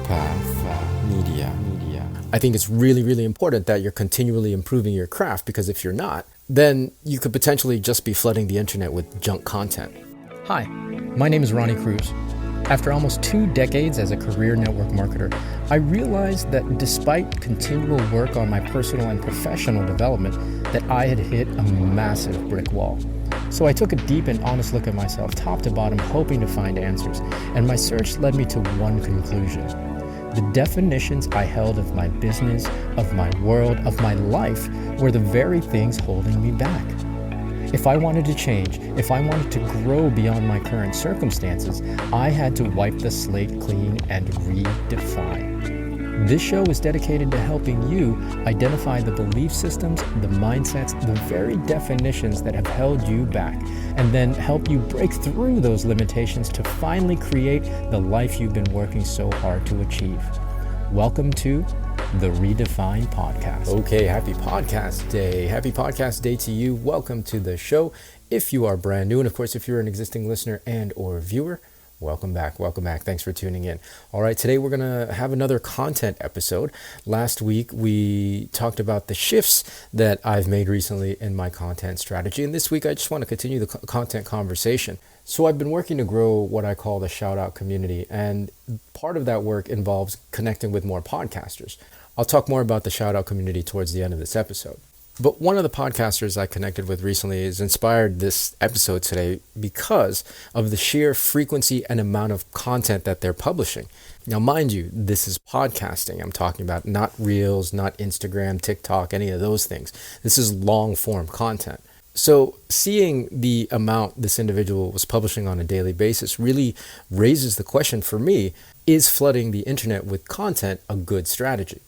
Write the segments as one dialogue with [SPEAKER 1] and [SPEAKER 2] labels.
[SPEAKER 1] Media. I think it's really important that you're continually improving your craft, because if you're not, then you could potentially just be flooding the internet with junk content.
[SPEAKER 2] Hi, my name is Ronnie Cruz. After almost 2 decades as a career network marketer, I realized that despite continual work on my personal and professional development, that I had hit a massive brick wall. So I took a deep and honest look at myself, top to bottom, hoping to find answers, and my search led me to one conclusion. The definitions I held of my business, of my world, of my life were the very things holding me back. If I wanted to change, if I wanted to grow beyond my current circumstances, I had to wipe the slate clean and redefine. This show is dedicated to helping you identify the belief systems, the mindsets, the very definitions that have held you back, and then help you break through those limitations to finally create the life you've been working so hard to achieve. Welcome to the Redefine Podcast.
[SPEAKER 1] Okay, happy podcast day. Happy podcast day to you. Welcome to the show. If you are brand new, and of course, if you're an existing listener and or viewer, welcome back. Thanks for tuning in. All right, today we're going to have another content episode. Last week, we talked about the shifts that I've made recently in my content strategy. And this week, I just want to continue the content conversation. So I've been working to grow what I call the Shoutout Community. And part of that work involves connecting with more podcasters. I'll talk more about the Shoutout Community towards the end of this episode. But one of the podcasters I connected with recently has inspired this episode today because of the sheer frequency and amount of content that they're publishing. Now, mind you, this is podcasting I'm talking about, not Reels, not Instagram, TikTok, any of those things. This is long form content. So seeing the amount this individual was publishing on a daily basis really raises the question for me, is flooding the internet with content a good strategy?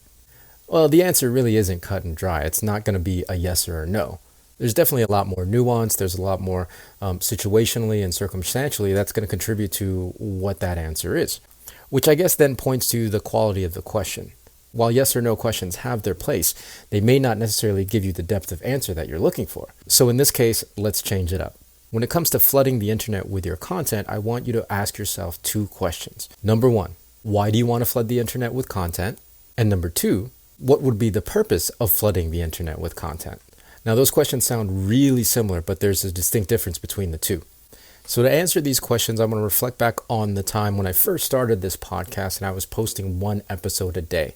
[SPEAKER 1] Well, the answer really isn't cut and dry. It's not going to be a yes or a no. There's definitely a lot more nuance. There's a lot more situationally and circumstantially that's going to contribute to what that answer is, which I guess then points to the quality of the question. While yes or no questions have their place, they may not necessarily give you the depth of answer that you're looking for. So in this case, let's change it up. When it comes to flooding the internet with your content, I want you to ask yourself 2 questions. Number 1, why do you want to flood the internet with content? And number 2, what would be the purpose of flooding the internet with content? Now, those questions sound really similar, but there's a distinct difference between the two. So to answer these questions, I'm going to reflect back on the time when I first started this podcast and I was posting 1 episode a day.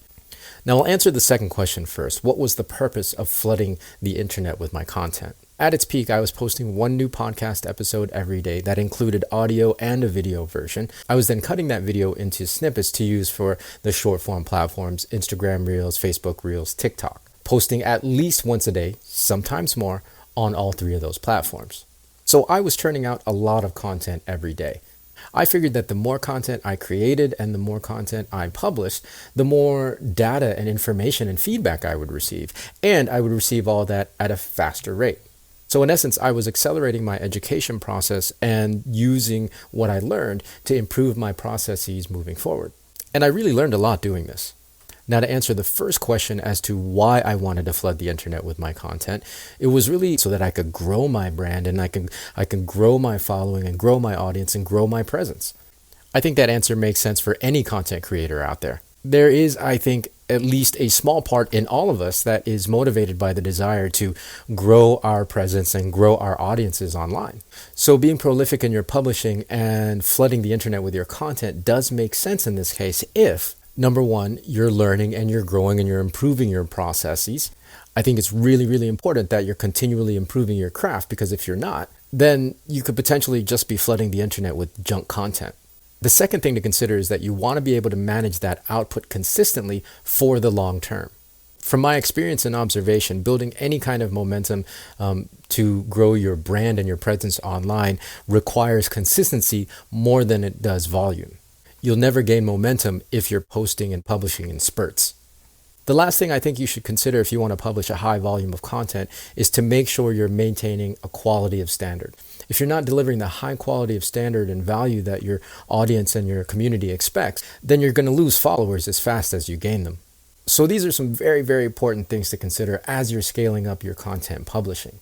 [SPEAKER 1] Now, I'll answer the second question first. What was the purpose of flooding the internet with my content? At its peak, I was posting 1 new podcast episode every day that included audio and a video version. I was then cutting that video into snippets to use for the short form platforms, Instagram Reels, Facebook Reels, TikTok, posting at least once a day, sometimes more, on all 3 of those platforms. So I was churning out a lot of content every day. I figured that the more content I created and the more content I published, the more data and information and feedback I would receive. And I would receive all that at a faster rate. So in essence, I was accelerating my education process and using what I learned to improve my processes moving forward. And I really learned a lot doing this. Now, to answer the first question as to why I wanted to flood the internet with my content, it was really so that I could grow my brand and I can grow my following and grow my audience and grow my presence. I think that answer makes sense for any content creator out there. There is, I think, at least a small part in all of us that is motivated by the desire to grow our presence and grow our audiences online. So being prolific in your publishing and flooding the internet with your content does make sense in this case if, number 1, you're learning and you're growing and you're improving your processes. I think it's really important that you're continually improving your craft, because if you're not, then you could potentially just be flooding the internet with junk content. The second thing to consider is that you want to be able to manage that output consistently for the long term. From my experience and observation, building any kind of momentum to grow your brand and your presence online requires consistency more than it does volume. You'll never gain momentum if you're posting and publishing in spurts. The last thing I think you should consider if you want to publish a high volume of content is to make sure you're maintaining a quality of standard. If you're not delivering the high quality of standard and value that your audience and your community expects, then you're going to lose followers as fast as you gain them. So these are some very important things to consider as you're scaling up your content publishing.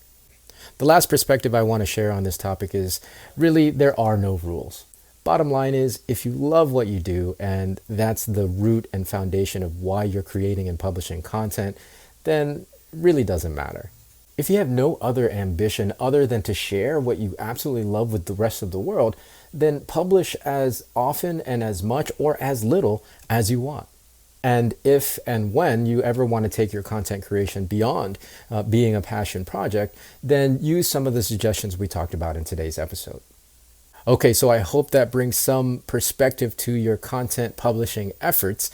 [SPEAKER 1] The last perspective I want to share on this topic is really there are no rules. Bottom line is, if you love what you do, and that's the root and foundation of why you're creating and publishing content, then it really doesn't matter. If you have no other ambition other than to share what you absolutely love with the rest of the world, then publish as often and as much or as little as you want. And if and when you ever want to take your content creation beyond being a passion project, then use some of the suggestions we talked about in today's episode. Okay, so I hope that brings some perspective to your content publishing efforts.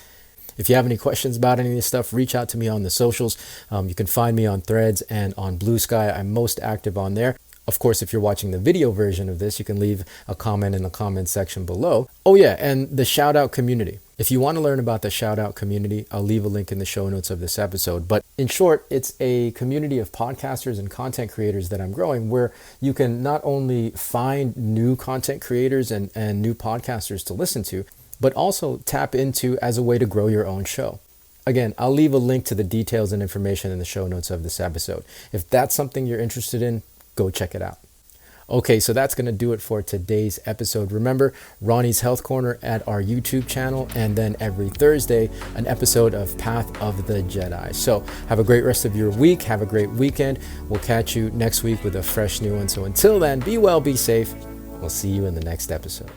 [SPEAKER 1] If you have any questions about any of this stuff, reach out to me on the socials. You can find me on Threads and on Blue Sky. I'm most active on there. Of course, if you're watching the video version of this, you can leave a comment in the comment section below. Oh yeah, and the Shoutout Community. If you want to learn about the Shoutout Community, I'll leave a link in the show notes of this episode. But in short, it's a community of podcasters and content creators that I'm growing, where you can not only find new content creators and new podcasters to listen to, but also tap into as a way to grow your own show. Again, I'll leave a link to the details and information in the show notes of this episode. If that's something you're interested in, go check it out. Okay, so that's going to do it for today's episode. Remember, Ronnie's Health Corner at our YouTube channel, and then every Thursday, an episode of Path of the Jedi. So have a great rest of your week. Have a great weekend. We'll catch you next week with a fresh new one. So until then, be well, be safe. We'll see you in the next episode.